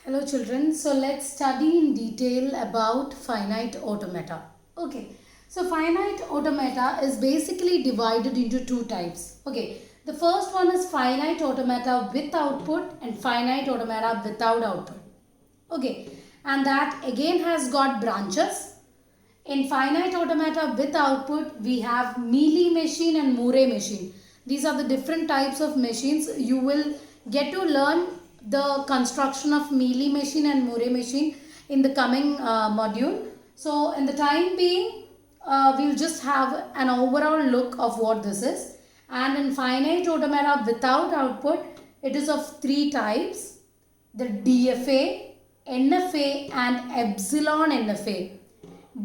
Hello children, so let's study in detail about finite automata. Okay, so finite automata is basically divided into two types. Okay, the first one is finite automata with output and finite automata without output. Okay, and that again has got branches. In finite automata with output, we have Mealy machine and Murray machine. These are the different types of machines. You will get to learn the construction of Mealy machine and Murray machine in the coming module. So in the time being, we'll just have an overall look of what this is. And in finite automata without output, it is of three types: the DFA, NFA and epsilon NFA.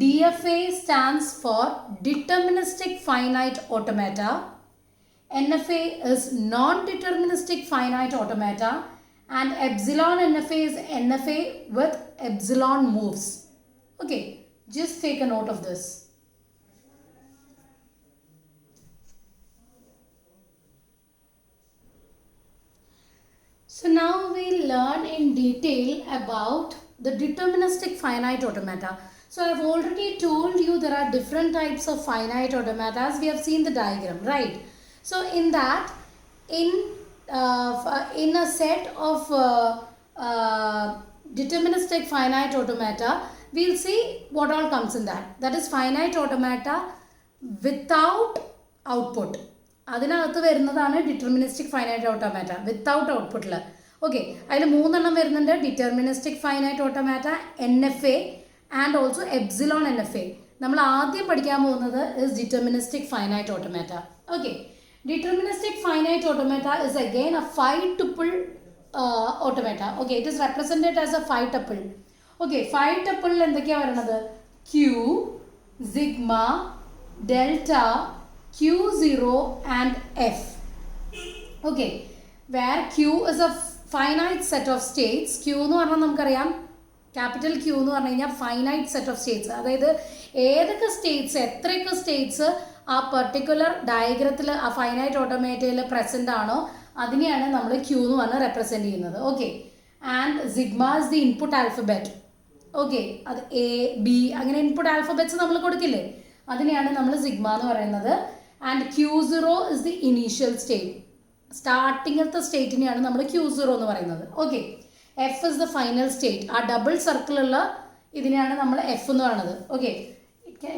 DFA stands for deterministic finite automata. NFA is non-deterministic finite automata, and epsilon NFA is NFA with epsilon moves. Okay, just take a note of this. So now we'll learn in detail about the deterministic finite automata. So I've already told you there are different types of finite automata. We have seen the diagram, right? So in that, in a set of deterministic finite automata, we'll see what all comes in that. That is finite automata without output. അതിനകത്ത് വരുന്നതാണ് deterministic finite automata without ഔട്ട്പുട്ടിൽ. Okay, അതിൽ മൂന്നെണ്ണം വരുന്നുണ്ട്: deterministic finite automata, NFA and also epsilon NFA. നമ്മൾ ആദ്യം പഠിക്കാൻ പോകുന്നത് is deterministic finite automata. Okay, deterministic finite automata is again A 5 tuple automata. Okay, it is represented as A 5 tuple. Okay, 5 tuple എന്തൊക്കെയാണ് വരുന്നത്? Q, sigma, delta, Q0 and F. Okay, where Q is a finite set of states. Q എന്ന് പറഞ്ഞാൽ നമുക്കറിയാം, capital Q എന്ന് പറഞ്ഞു കഴിഞ്ഞാൽ finite set of States. അതായത് ഏതൊക്കെ സ്റ്റേറ്റ്സ്, എത്രയൊക്കെ സ്റ്റേറ്റ്സ് ആ പെർട്ടിക്കുലർ ഡയഗ്രത്തിൽ ആ ഫൈനൈറ്റ് ഓട്ടോമാറ്റയിൽ പ്രസൻ്റ് ആണോ അതിനെയാണ് നമ്മൾ Q എന്ന് പറഞ്ഞ് റെപ്രസെൻറ്റ് ചെയ്യുന്നത്. Okay, and sigma is the input alphabet. Okay, അത് A, B അങ്ങനെ ഇൻപുട്ട് ആൽഫബറ്റ്സ് നമ്മൾ കൊടുക്കില്ലേ, അതിനെയാണ് നമ്മൾ സിഗ്മ എന്ന് പറയുന്നത്. And Q0 is the initial state. സ്റ്റാർട്ടിങ്ങത്തെ സ്റ്റേറ്റിനെയാണ് നമ്മൾ Q0 എന്ന് പറയുന്നത്. Okay, F is the final state. ആ ഡബിൾ സർക്കിളുള്ള ഇതിനെയാണ് നമ്മൾ F എന്ന് പറയുന്നത്. Okay,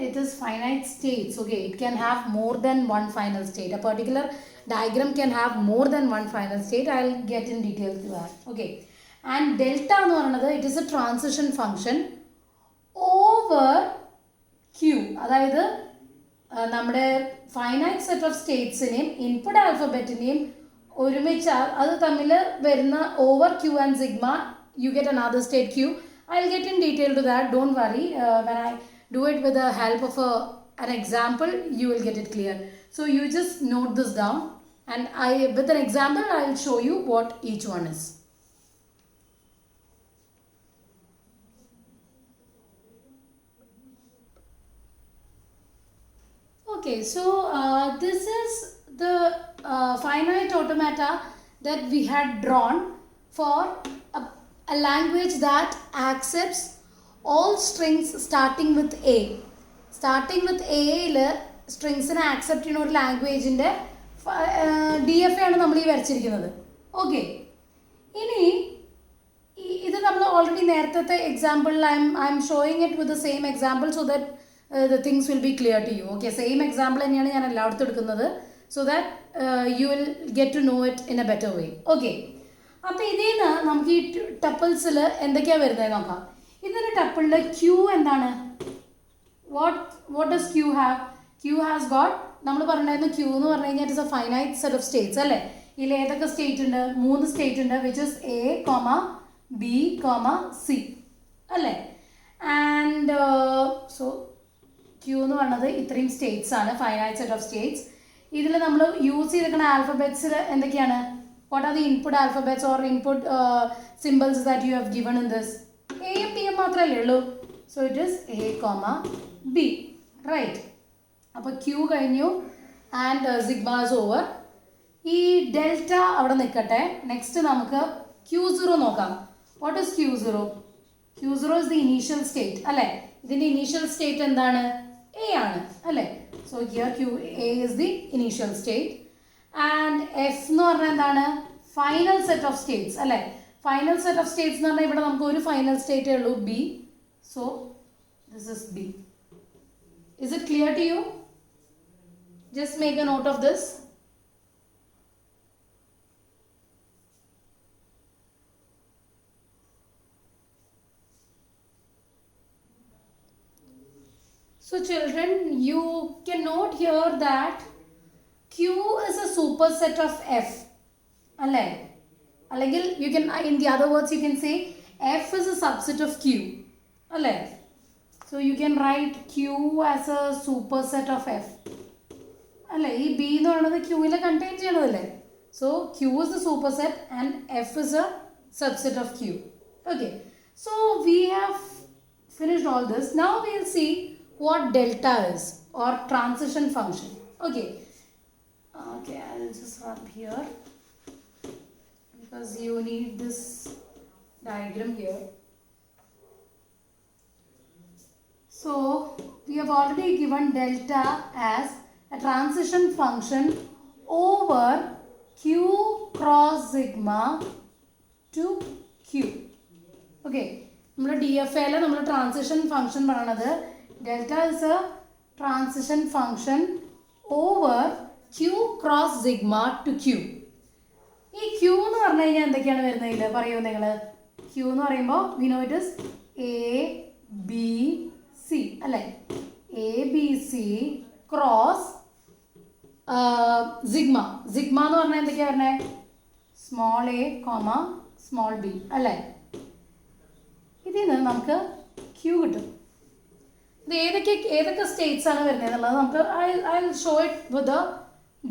it is finite states. Okay, it can have more than one final state. A particular diagram can have more than one final state. I'll get in detail to that. Okay, and delta എന്ന് പറയുന്നത് it is a transition function over Q. അതായത് നമ്മുടെ finite set of സ്റ്റേറ്റ്സിനെയും input ആൽഫബറ്റിനെയും ഒരുമിച്ച് അത് തമ്മിൽ വരുന്ന over Q and sigma you get another state Q. I will get in detail to that. Don't worry, when I do it with the help of an example you will get it clear. So you just note this down and with an example I will show you what each one is. Okay, so this is the finite automata that we had drawn for a language that accepts all strings starting with A. Starting with A സ്ട്രിങ്സിനെ accept ചെയ്യുന്ന ഒരു ലാംഗ്വേജിൻ്റെ DFA ആണ് നമ്മൾ ഈ വരച്ചിരിക്കുന്നത്. Okay, ഇനി ഇത് നമ്മൾ already നേരത്തെ എക്സാമ്പിളിൽ I'm showing it with the same example so that the things will be clear to you. Okay, same example തന്നെയാണ് ഞാൻ എല്ലായിടത്തും എടുക്കുന്നത് so that you will get to know it in a better way. Okay, അപ്പോൾ ഇതിൽ നിന്ന് നമുക്ക് ഈ ടപ്പിൾസിൽ എന്തൊക്കെയാണ് വരുന്നത് നോക്കാം. ഇതൊരു ടപ്പിളിൽ Q എന്താണ്? what does Q have? Q has got, നമ്മൾ പറഞ്ഞിരുന്നു Q എന്ന് പറഞ്ഞു കഴിഞ്ഞാൽ it is A finite set of States അല്ലേ. ഇതിൽ ഏതൊക്കെ സ്റ്റേറ്റ് ഉണ്ട്? 3 സ്റ്റേറ്റ് ഉണ്ട്, which is A, B, C അല്ലേ. ആൻഡ് സോ Q എന്ന് പറയുന്നത് ഇത്രയും സ്റ്റേറ്റ്സ് ആണ്, ഫൈനൈറ്റ് സെറ്റ് ഓഫ് സ്റ്റേറ്റ്സ്. ഇതിൽ നമ്മൾ യൂസ് ചെയ്തിരിക്കുന്ന ആൽഫബറ്റ്സിൽ എന്തൊക്കെയാണ്? What are the input alphabets or input symbols that you have given in this? എയും പിയും മാത്രമല്ലേ ഉള്ളൂ. So it is A, B, right. അപ്പോൾ Q കഴിഞ്ഞു ആൻഡ് സിഗ്മ ഇസ് ഓവർ. ഈ ഡെൽറ്റ അവിടെ നിൽക്കട്ടെ. നെക്സ്റ്റ് നമുക്ക് Q0 നോക്കാം. What is Q0? Q0 is the initial state. അല്ലേ? ഇതിൻ്റെ initial state എന്താണ്? A ആണ്. അല്ലേ? So here A is the initial state. And F എന്ന് പറഞ്ഞാൽ എന്താണ്? Final set of states. അല്ലേ? Final set of states എന്ന് പറഞ്ഞാൽ ഇവിടെ നമുക്ക് ഒരു final state ഉള്ളൂ, B. So this is B. Is it clear to you? Just make a note of this. So children, you can note here that Q is a superset of F. Allengil you can, in the other words you can say F is a subset of Q. So you can write Q as a superset of F. ഈ B എന്ന് പറയുന്നത് Qയിൽ contain ചെയ്യണതല്ലേ. So Q is the superset and F is a subset of Q. Okay. So we have finished all this. Now we will see what delta is, or transition function. Okay, I will just write here because you need this diagram here. So we have already given delta as a transition function over Q cross sigma to Q. Okay, നമ്മുടെ DFAയിൽ നമ്മൾ transition function പറയണത് delta is a transition function over Q cross sigma to Q. ഈ Q എന്ന് പറഞ്ഞു കഴിഞ്ഞാൽ എന്തൊക്കെയാണ് വരുന്നതിൽ പറയൂ നിങ്ങൾ. Q എന്ന് പറയുമ്പോൾ we know it is A B C അല്ലേ. A B C cross sigma. Sigma എന്ന് പറഞ്ഞാൽ എന്തൊക്കെയാണ് വരുന്നത്? സ്മോൾ a, സ്മോൾ b അല്ലേ. ഇതിൽ നിന്ന് നമുക്ക് Q കിട്ടും. ഇത് ഏതൊക്കെ സ്റ്റേറ്റ്സ് ആണ് വരുന്നത് എന്നുള്ളത് നമുക്ക് I will show it with the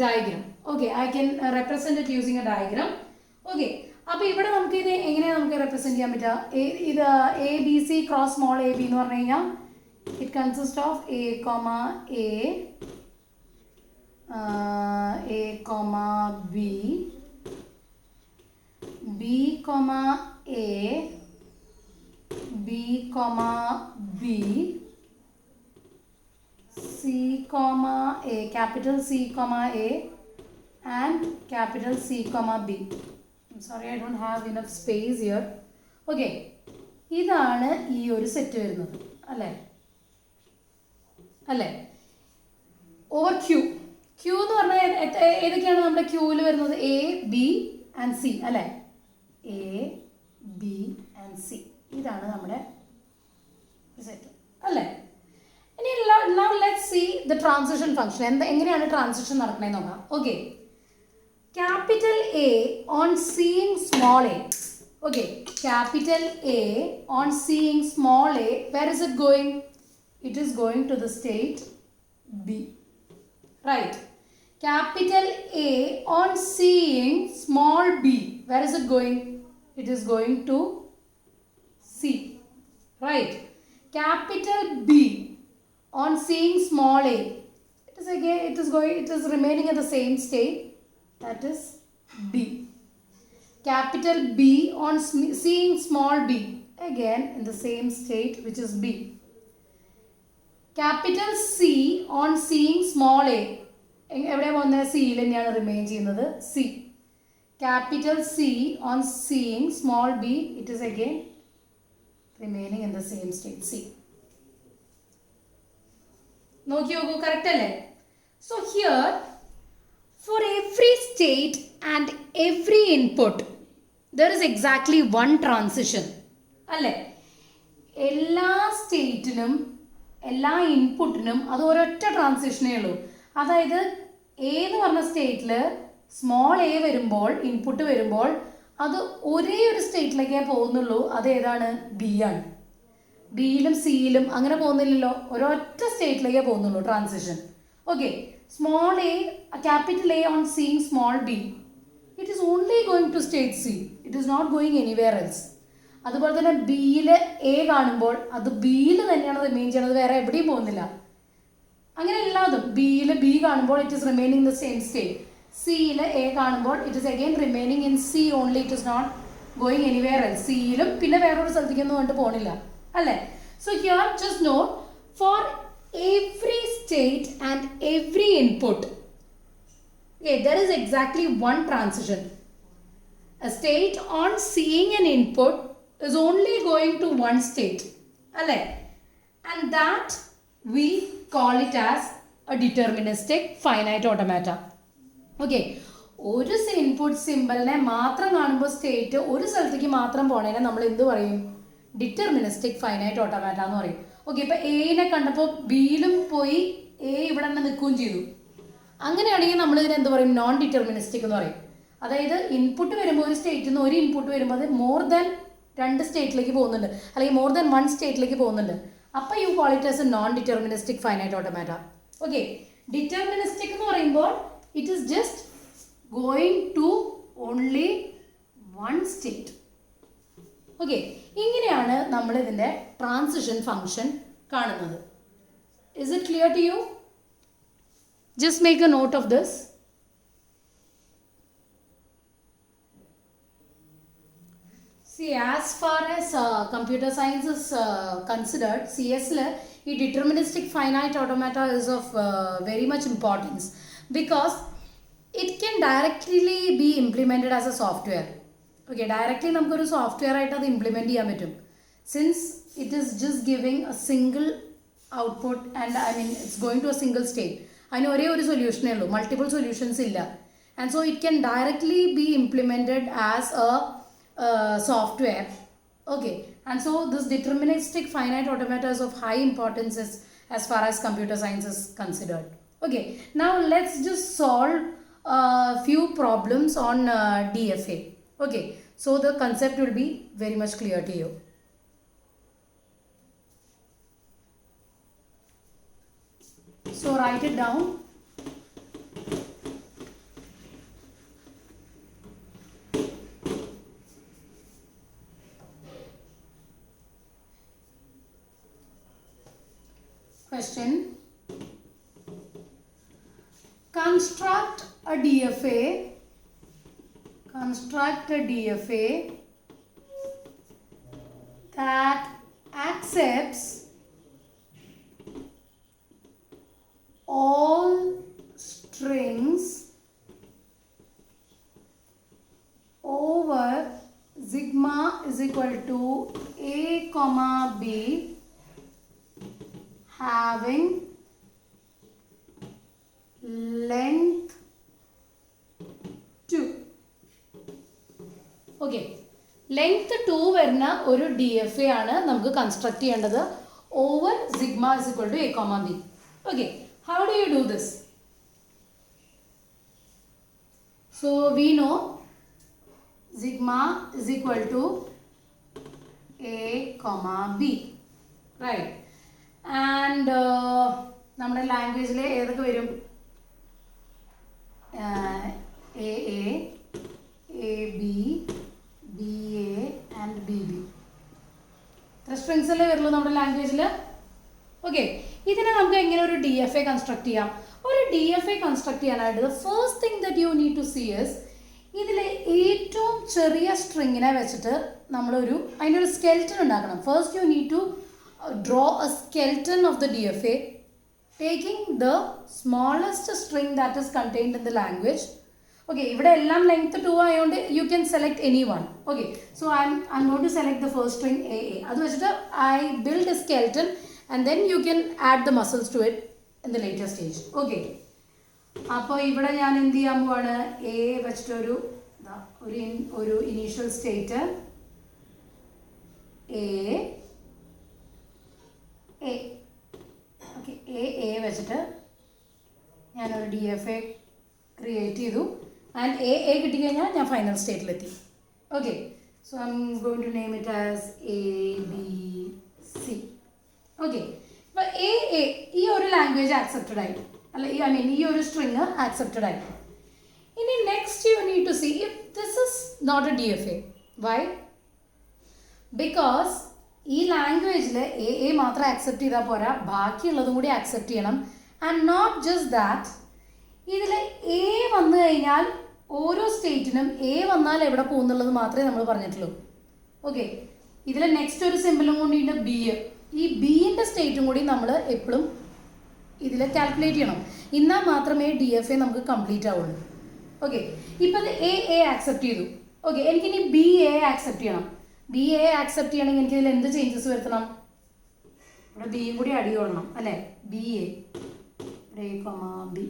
diagram. Okay, I can represent it using A diagram. Okay, അപ്പോൾ ഇവിടെ നമുക്ക് ഇത് എങ്ങനെയാണ് നമുക്ക് റെപ്രസെൻറ്റ് ചെയ്യാൻ പറ്റുക? ഇത് A B C cross small A B എന്ന് പറഞ്ഞു കഴിഞ്ഞാൽ it consist of A comma B, B comma A, B comma B, C comma A, capital C comma A and capital C comma B. I'm sorry, I don't have enough space here. Okay, ഇതാണ് ഈ ഒരു set വരുന്നത് അല്ലേ. Over Q എന്ന് പറഞ്ഞാൽ ഏതൊക്കെയാണ് നമ്മുടെ Qയിൽ വരുന്നത്? A, B and C അല്ലേ. A, B and C ഇതാണ് നമ്മുടെ സെറ്റ് അല്ലേ. Now let's see the transition function. എങ്ങനെയാണ് ട്രാൻസിഷൻ നടക്കണേന്ന് നോക്കാം. Okay, capital A on seeing small a. Okay, capital A on seeing small a, where is it going? It is going to the state B. Right. Capital A on seeing small b, where is it going? It is going to C. Right. Capital B on seeing small a, it is remaining in the same state, that is B. Capital B on seeing small b, again in the same state, which is B. Capital C on seeing small a, എവിടെ പോകുന്നത്? സിയിൽ തന്നെയാണ് remain ചെയ്യുന്നത്, C. Capital C on seeing small b, it is again remaining in the same state, C. നോക്കി നോക്കൂ, correct അല്ലേ? So here for every state and every input there is exactly one transition അല്ലേ. എല്ലാ സ്റ്റേറ്റിനും എല്ലാ ഇൻപുട്ടിനും അത് ഒരൊറ്റ ട്രാൻസിഷനേ ഉള്ളൂ. അതായത് എ എന്ന് പറഞ്ഞ സ്റ്റേറ്റിൽ സ്മോൾ എ വരുമ്പോൾ, ഇൻപുട്ട് വരുമ്പോൾ അത് ഒരേ ഒരു സ്റ്റേറ്റിലേക്കേ പോകുന്നുള്ളൂ. അത് ഏതാണ്? ബി ആണ്. ബിയിലും സിയിലും അങ്ങനെ പോകുന്നില്ലല്ലോ, ഒരൊറ്റ സ്റ്റേറ്റിലേക്കേ പോകുന്നുള്ളൂ transition. Okay, small a, capital A on seeing small b, it is only going to state C, it is not going anywhere else. അതുപോലെ തന്നെ ബിയിൽ എ കാണുമ്പോൾ അത് ബിയിൽ തന്നെയാണ് റിമെയിൻ ചെയ്യണത്, വേറെ എവിടെയും പോകുന്നില്ല. അങ്ങനെ എല്ലാതും ബിയിൽ ബി കാണുമ്പോൾ it is remaining in the same state. സിയിൽ എ കാണുമ്പോൾ it is again remaining in C only, it is not going anywhere else. സിയിലും പിന്നെ വേറൊരു സ്ഥലത്തേക്കൊന്നും കൊണ്ട് പോണില്ല അല്ലേ? So here just note, for every state and every input, okay, there is exactly one transition. A state on seeing an input is only going to one state, alle? And that we call it as a deterministic finite automata. Okay, ഒരു input സിമ്പിളിനെ മാത്രം കാണുമ്പോൾ state ഒരു സ്ഥലത്തേക്ക് മാത്രം പോണേനെ നമ്മൾ എന്ത് പറയും? Deterministic finite automata എന്ന് പറയും. ഓക്കെ, ഇപ്പം എനെ കണ്ടപ്പോൾ ബിയിലും പോയി എ ഇവിടെ തന്നെ നിൽക്കുകയും ചെയ്തു. അങ്ങനെയാണെങ്കിൽ നമ്മൾ ഇതിനെ എന്ത് പറയും? നോൺ ഡിറ്റർമിനിസ്റ്റിക് എന്ന് പറയും. അതായത് ഇൻപുട്ട് വരുമ്പോൾ ഒരു സ്റ്റേറ്റിൽ നിന്ന് ഒരു ഇൻപുട്ട് വരുമ്പോൾ അത് മോർ ദാൻ 2 സ്റ്റേറ്റിലേക്ക് പോകുന്നുണ്ട്, അല്ലെങ്കിൽ മോർ ദാൻ 1 സ്റ്റേറ്റിലേക്ക് പോകുന്നുണ്ട്. അപ്പോൾ you call it as a non deterministic finite automata. Okay, deterministic എന്ന് പറയുമ്പോൾ it is just going to only one state. Okay, ഇങ്ങനെയാണ് നമ്മൾ ഇതിൻ്റെ ട്രാൻസിഷൻ ഫംഗ്ഷൻ കാണുന്നത്. Is it clear to you? Just make a note of this. See, as far as computer science is considered, CS ഈ deterministic finite automata is of very much importance because it can directly be implemented as a software. Okay, directly നമുക്കൊരു software ആയിട്ട് അത് implement ചെയ്യാൻ പറ്റും. Since it is just giving a single output and I mean it's going to a single state. അതിന് ഒരേ ഒരു സൊല്യൂഷനേ ഉള്ളൂ, മൾട്ടിപ്പിൾ സൊല്യൂഷൻസ് ഇല്ല. And so it can directly be implemented as a software. Okay, and so this deterministic finite automata is of high importance as far as computer science is considered. Okay, now let's just solve a few problems on DFA. Okay, so the concept will be very much clear to you. So write it down. Question: construct a DFA that accepts all strings over sigma is equal to a comma b having length 2. Okay, length 2 വരുന്ന ഒരു DFA ആണ് നമുക്ക് construct ചെയ്യേണ്ടത് over sigma is equal to a comma b. Okay, how do you do this? So we know sigma is equal to a comma b, right? And നമ്മുടെ ലാംഗ്വേജിൽ ഏതൊക്കെ വരും? A a, a b, b a and b b. ഇത്ര strings അല്ലേ വരുള്ളൂ നമ്മുടെ ലാംഗ്വേജിൽ. Okay, ഇതിനെ നമുക്ക് എങ്ങനെ ഒരു DFA കൺസ്ട്രക്ട് ചെയ്യാം? ഒരു DFA കൺസ്ട്രക്ട് ചെയ്യാനായിട്ട് the first thing that you need to see is ഇതിലെ ഏറ്റവും ചെറിയ സ്ട്രിങ്ങിനെ വെച്ചിട്ട് നമ്മളൊരു അതിനൊരു സ്കെൽറ്റൻ ഉണ്ടാക്കണം. First you need to draw a skeleton of the DFA taking the smallest string that is contained in the language. Okay, ഇവിടെ എല്ലാം ലെങ്ത് 2 ആയതുകൊണ്ട് you can select any one. Okay, so I'm going to select the first string AA. അത് വെച്ചിട്ട് I build a skeleton and then you can add the muscles to it in the later stage. Okay, അപ്പോൾ ഇവിടെ ഞാൻ എന്ത് ചെയ്യാൻ പോവാണ്? A വെച്ചിട്ടൊരു ഒരു initial state A. Okay, A വെച്ചിട്ട് ഞാനൊരു DFA ക്രിയേറ്റ് ചെയ്തു. ആൻഡ് എ കിട്ടിക്കഴിഞ്ഞാൽ ഞാൻ ഫൈനൽ സ്റ്റേറ്റിലെത്തി. Okay, so I'm going to name it as ABC. Okay, ഇപ്പോൾ എ ഈ ഒരു ലാംഗ്വേജ് ആക്സെപ്റ്റഡ് ആയി, അല്ല ഐ മീൻ ഈ ഒരു സ്ട്രിങ് ആക്സെപ്റ്റഡ് ആയി. ഇനി next you need to see if this is not a DFA. Why? Because ഈ ലാംഗ്വേജിൽ എ മാത്രം ആക്സെപ്റ്റ് ചെയ്താൽ പോരാ, ബാക്കിയുള്ളതും കൂടി ആക്സെപ്റ്റ് ചെയ്യണം. ആൻഡ് നോട്ട് ജസ്റ്റ് ദാറ്റ്, ഇതിൽ എ വന്നു കഴിഞ്ഞാൽ ഓരോ സ്റ്റേറ്റിനും എ വന്നാൽ എവിടെ പോകുന്നുള്ളത് മാത്രമേ നമ്മൾ പറഞ്ഞിട്ടുള്ളൂ. ഓക്കെ, ഇതിൽ നെക്സ്റ്റ് ഒരു സിമ്പിളും കൂടിയുണ്ട് ബി. ഈ ബിൻ്റെ സ്റ്റേറ്റും കൂടി നമ്മൾ എപ്പോഴും ഇതിൽ കാൽക്കുലേറ്റ് ചെയ്യണം. എന്നാൽ മാത്രമേ DFA നമുക്ക് കംപ്ലീറ്റ് ആവുള്ളൂ. ഓക്കെ, ഇപ്പം അത് എ ആക്സെപ്റ്റ് ചെയ്തു. ഓക്കെ, എനിക്കിനി ബി എ ആക്സെപ്റ്റ് ചെയ്യണം. ബി എ ആക്സെപ്റ്റ് ചെയ്യണമെങ്കിൽ എനിക്കിതിൽ എന്ത് ചേഞ്ചസ് വരുത്തണം? ഇവിടെ ബിയും കൂടി അടി കൊള്ളണം അല്ലേ? ബി എ ബി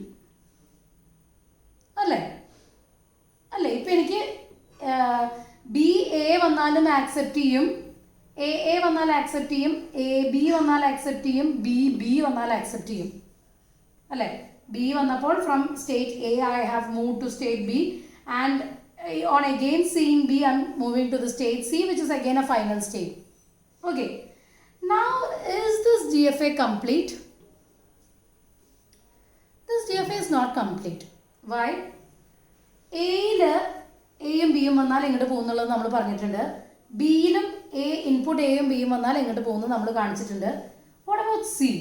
അല്ലേ? അല്ലേ, ഇപ്പം എനിക്ക് ബി എ വന്നാലും ആക്സെപ്റ്റ് ചെയ്യും, എ വന്നാൽ ആക്സെപ്റ്റ് ചെയ്യും, എ ബി വന്നാൽ ആക്സെപ്റ്റ് ചെയ്യും, ബി വന്നാൽ ആക്സെപ്റ്റ് ചെയ്യും അല്ലേ? ബി വന്നപ്പോൾ from state A I have move to state B and on again seeing B I'm moving to the state C, which is again a final state. Okay, now is this DFA complete? This DFA is not complete. Why? എയിൽ എയും ബിയും വന്നാൽ എങ്ങോട്ട് പോകുന്നുള്ളത് നമ്മൾ പറഞ്ഞിട്ടുണ്ട്. ബിയിലും input എയും ബിയും വന്നാൽ എങ്ങോട്ട് പോകുന്നു നമ്മൾ കാണിച്ചിട്ടുണ്ട്. What about C?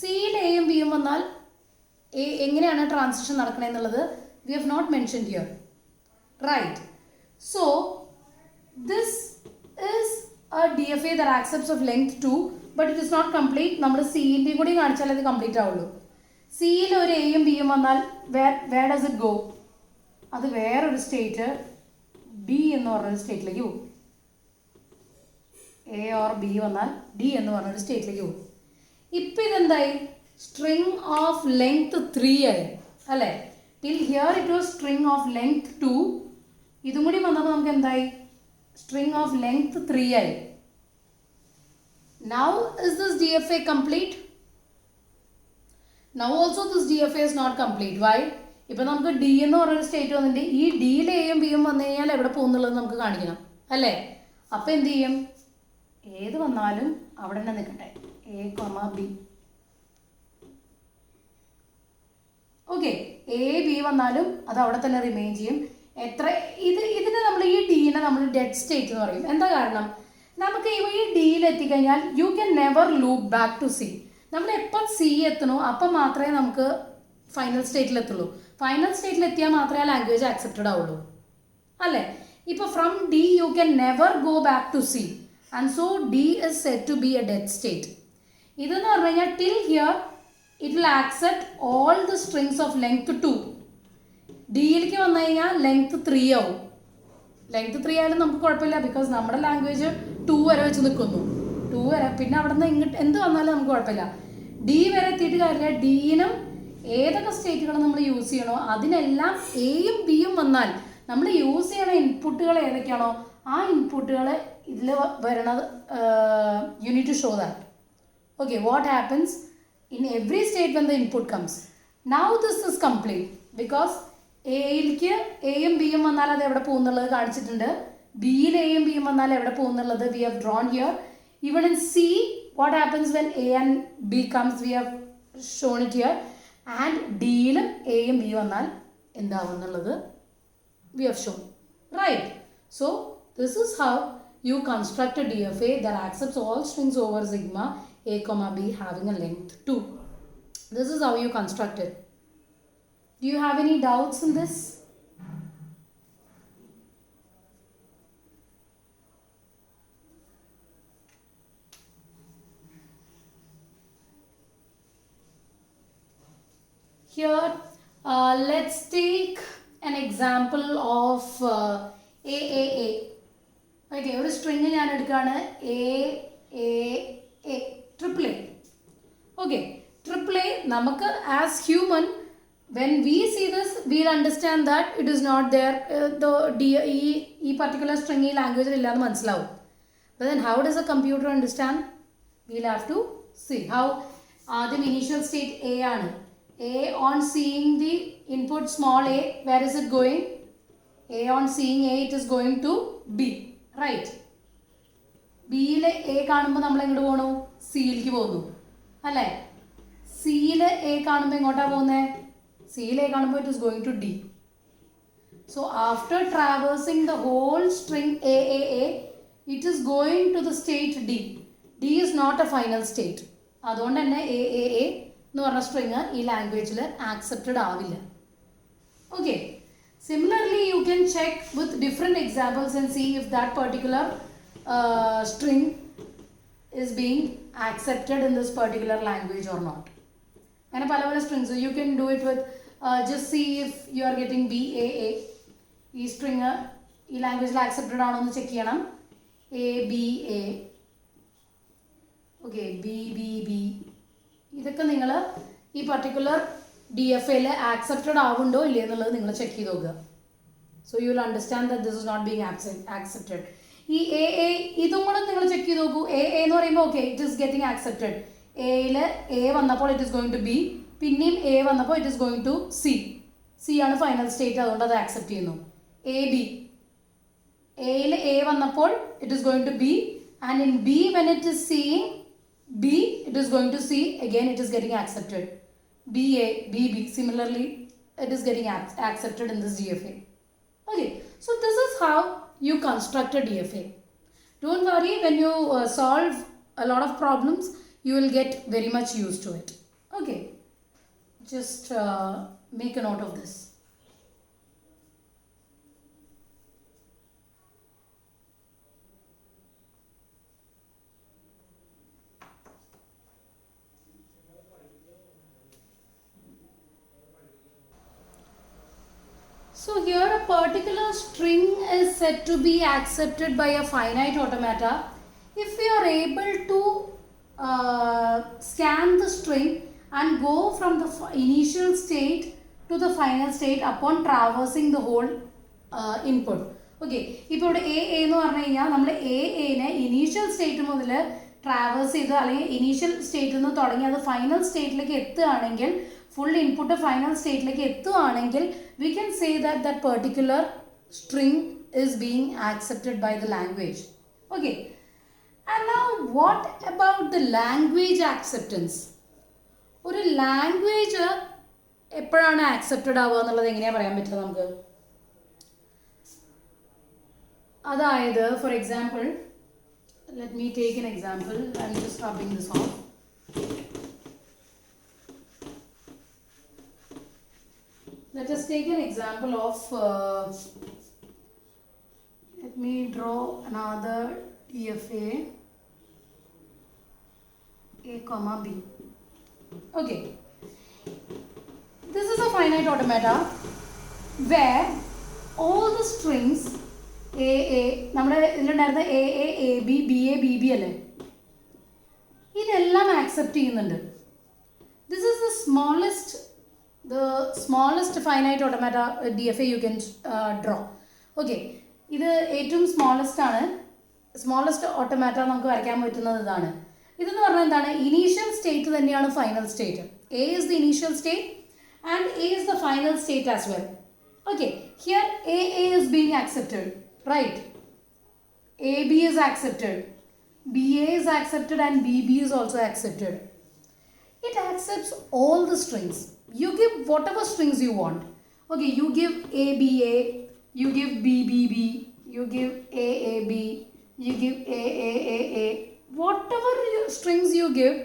സിയിൽ എയും ബിയും വന്നാൽ എങ്ങനെയാണ് transition നടക്കണമെന്നുള്ളത് we have not mentioned here. Right. So this is a DFA that accepts of length 2, but it is not complete. നമ്മൾ സിൻ്റെയും കൂടി കാണിച്ചാൽ അത് കംപ്ലീറ്റ് ആവുള്ളൂ. സിയിൽ ഒരു എയും ബിയും വന്നാൽ where does it go? അത് വേറൊരു സ്റ്റേറ്റ് ഡി എന്ന് പറഞ്ഞൊരു സ്റ്റേറ്റിലേക്ക് പോകും. എ ഓർ ബി വന്നാൽ ഡി എന്ന് പറഞ്ഞൊരു സ്റ്റേറ്റിലേക്ക് പോകും. ഇപ്പം ഇതെന്തായി? സ്ട്രിങ് ഓഫ് ലെങ്ത് 3 ആയി അല്ലേ? Till here it was string of length 2. ഇതും കൂടി വന്നപ്പോൾ നമുക്ക് എന്തായി? സ്ട്രിങ് ഓഫ് ലെങ്ത് 3 ആയി. Now is this DFA complete? Now also this DFA is not complete. Why? ഇപ്പം നമുക്ക് ഡി എന്ന് പറഞ്ഞൊരു സ്റ്റേറ്റ് വന്നിട്ട് ഈ ഡിയിൽ എയും ബിയും വന്നു കഴിഞ്ഞാൽ എവിടെ പോകുന്നുള്ളത് നമുക്ക് കാണിക്കണം അല്ലേ? അപ്പം എന്ത് ചെയ്യും? ഏത് വന്നാലും അവിടെ തന്നെ നിൽക്കട്ടെ, A comma b. Okay, A B വന്നാലും അത് അവിടെ തന്നെ റിമെയിൻ ചെയ്യും. ഇതിനെ നമ്മൾ ഈ ഡീനെ നമ്മൾ ഡെഡ് സ്റ്റേറ്റ് എന്ന് പറയും. എന്താ കാരണം? നമുക്ക് ഈ ഡിയിൽ എത്തിക്കഴിഞ്ഞാൽ you can never loop back to C. നമ്മൾ എപ്പം സി എത്തണോ അപ്പം മാത്രമേ നമുക്ക് ഫൈനൽ സ്റ്റേറ്റിൽ എത്തുള്ളൂ. ഫൈനൽ സ്റ്റേറ്റിൽ എത്തിയാൽ മാത്രമേ ആ ലാംഗ്വേജ് ആക്സെപ്റ്റഡ് ആവുള്ളൂ അല്ലേ? ഇപ്പോൾ from D you can never go back to C and so D is set to be a dead state. ഇതെന്ന് പറഞ്ഞു കഴിഞ്ഞാൽ till here it will accept all the strings of length 2. ഡിയിലേക്ക് വന്നു കഴിഞ്ഞാൽ length 3 ആവും. ലെങ്ത് 3 ആയാലും നമുക്ക് കുഴപ്പമില്ല, ബിക്കോസ് നമ്മുടെ ലാംഗ്വേജ് 2 വരെ വെച്ച് നിൽക്കുന്നു. 2 വരെ, പിന്നെ അവിടെ നിന്ന് ഇങ്ങോട്ട് എന്ത് വന്നാലും നമുക്ക് കുഴപ്പമില്ല. ഡി വരെ എത്തിയിട്ട് കാര്യമില്ല. ഡിയിനും ഏതൊക്കെ സ്റ്റേറ്റുകൾ നമ്മൾ യൂസ് ചെയ്യണോ അതിനെല്ലാം എയും ബിയും വന്നാൽ നമ്മൾ യൂസ് ചെയ്യണ ഇൻപുട്ടുകൾ ഏതൊക്കെയാണോ ആ ഇൻപുട്ടുകൾ ഇതിൽ വരണത് you need to show that. Okay, what happens in every state when the input comes. Now this is complete because എയിലേക്ക് എയും ബിയും വന്നാൽ അത് എവിടെ പോകുന്നുള്ളത് കാണിച്ചിട്ടുണ്ട്. ബിയിൽ എയും ബിയും വന്നാൽ എവിടെ പോകുന്നുള്ളത് we have drawn here. Even in C, what happens when A and B comes, we have shown it here. And ഡിയിലും എയും ബി വന്നാൽ എന്താവുന്നുള്ളത് we have shown. Right. So this is how you construct a DFA that accepts all strings over sigma A comma B having a length 2. This is how you construct it. Do you have any doubts in this? Here, let's take an example of AAA. Okay, ഒരു string ഞാൻ എടുക്കുകയാണ് A triple A. Okay, triple A, നമുക്ക് as human, when we see this, we'll understand that it is not there. ഈ particular string ഈ ലാംഗ്വേജിൽ ഇല്ലാന്ന് മനസ്സിലാവും. But then how does a computer understand? We'll have to see. How? ആദ്യം initial state A ആണ്. A on seeing the input small a, where is it going? A on seeing A, it is going to B. Right? ബിയിൽ A കാണുമ്പോൾ നമ്മൾ എങ്ങോട്ട് പോകണു? സിയിലേക്ക് പോകുന്നു അല്ലേ? സിയിൽ എ കാണുമ്പോൾ എങ്ങോട്ടാണ് പോകുന്നത്? സിയിൽ എ കാണുമ്പോൾ it is going to D. So after traversing the whole string a it is going to the state D. D is not a final state. അതുകൊണ്ട് തന്നെ എ എന്ന് പറഞ്ഞ സ്ട്രിങ് ഈ ലാംഗ്വേജിൽ ആക്സെപ്റ്റഡ് ആവില്ല. Okay, Similarly, you can check with different examples and see if that particular string is being accepted in this particular language or not. And pala strings, so you can do it with just see if you are getting BAA. This string this language accepted or not, check ABA. Okay, BBB. This is particular DFA accepted or check. So you will understand that this is not being accepted. This AA, check AA, okay, it is getting accepted. A it is going to B, pinnim A it is going to C. C is the final state, that is accept. AB. A it is going to B, and in B when it is seeing B, it is going to C, again it is getting accepted. BA, BB, similarly it is getting accepted in this DFA. Okay, so this is how you construct a DFA. Don't worry, when you solve a lot of problems, you will get very much used to it. Okay, just make a note of this. So here a particular string is said to be accepted by a finite automata if we are able to scan the string and go from the initial state to the final state upon traversing the whole input. Okay, ഇപ്പോൾ A എന്ന് പറഞ്ഞു കഴിഞ്ഞാൽ നമ്മൾ A initial state മുതൽ traverse ചെയ്ത് അല്ലെങ്കിൽ initial state നിന്ന് തുടങ്ങി അത് final state-ലേക്ക് എത്തുകയാണെങ്കിൽ full input final state-ലേക്ക് എത്തുകയാണെങ്കിൽ we can say that that particular string is being accepted by the language. Okay, and now what about the language acceptance? ഒരു language എപ്പോഴാണ് accepted ആവുക എന്നുള്ളത് എങ്ങനെയാണ് പറയാൻ പറ്റുക നമുക്ക്? അതായത് for example, let me take an example. I'm just rubbing this off. Let us take an example of let me draw another DFA A comma B. Okay, this is a finite automata where all the strings AA, നമ്മുടെ ഇതിലുണ്ടായിരുന്ന AA, AB, BA, BB അല്ലേ, ഇതെല്ലാം accept ചെയ്യുന്നുണ്ട്. This is the smallest finite automata DFA you can draw. Okay, ഇത് ഏറ്റവും smallest automata നമുക്ക് വരയ്ക്കാൻ പറ്റുന്നത് ഇതാണ്. ഇതെന്ന് പറഞ്ഞാൽ എന്താണ്? ഇനീഷ്യൽ സ്റ്റേറ്റ് തന്നെയാണ് final state. A is the initial state and A is the final state as well. Okay, here AA is being accepted, right? AB is accepted, BA is accepted, and BB is also accepted. It accepts all the strings. You give whatever strings you want. Okay, you give ABA, you give BBB, you give AAB, you give AAAA. Whatever strings you give,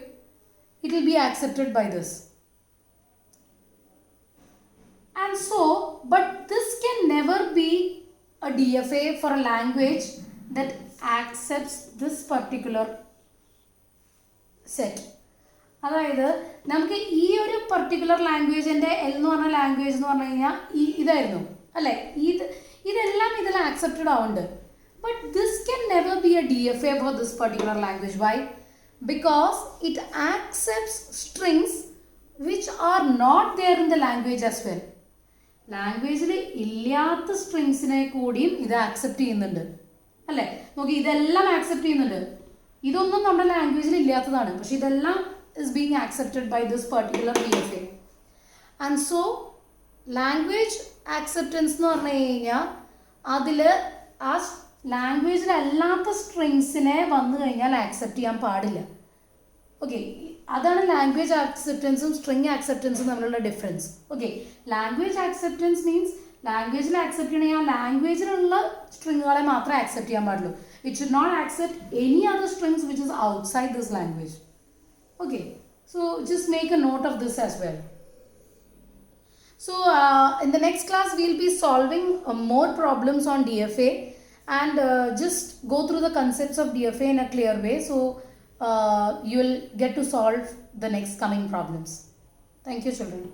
it will be accepted by this. And so, but this can never be a DFA for a language that accepts this particular set. അതായത് നമുക്ക് ഈ ഒരു particular ലാംഗ്വേജിൻ്റെ L എന്ന് പറഞ്ഞ language എന്ന് പറഞ്ഞു കഴിഞ്ഞാൽ ഇതായിരുന്നു അല്ലേ, ഇതെല്ലാം ഇതിൽ ആക്സെപ്റ്റഡ് ആവുന്നുണ്ട്. But this can never be a DFA for this particular language. Why? Because it accepts strings which are not there in the language as well. ലാംഗ്വേജിൽ ഇല്ലാത്ത സ്ട്രിങ്സിനെ കൂടിയും ഇത് ആക്സെപ്റ്റ് ചെയ്യുന്നുണ്ട് അല്ലേ. നോക്കി, ഇതെല്ലാം ആക്സെപ്റ്റ് ചെയ്യുന്നുണ്ട്. ഇതൊന്നും നമ്മുടെ ലാംഗ്വേജിൽ ഇല്ലാത്തതാണ്, പക്ഷെ ഇതെല്ലാം is being accepted by this particular DFA. And so language acceptance എന്ന് പറഞ്ഞു കഴിഞ്ഞാൽ അതിൽ ആ ലാംഗ്വേജിലല്ലാത്ത സ്ട്രിങ്സിനെ വന്നു കഴിഞ്ഞാൽ ആക്സെപ്റ്റ് ചെയ്യാൻ പാടില്ല. ഓക്കെ, അതാണ് ലാംഗ്വേജ് ആക്സെപ്റ്റൻസും സ്ട്രിങ് ആക്സെപ്റ്റൻസും തമ്മിലുള്ള difference. Okay, language acceptance means ലാംഗ്വേജിൽ ആക്സെപ്റ്റ് ചെയ്യണമെങ്കിൽ ആ ലാംഗ്വേജിലുള്ള സ്ട്രിങ്ങുകളെ മാത്രമേ ആക്സെപ്റ്റ് ചെയ്യാൻ പാടുള്ളൂ. It should not accept any other strings which is outside this language. Okay, so just make a note of this as well. So in the next class we'll be solving more problems on DFA, and just go through the concepts of DFA in a clear way, so you will get to solve the next coming problems. Thank you, children.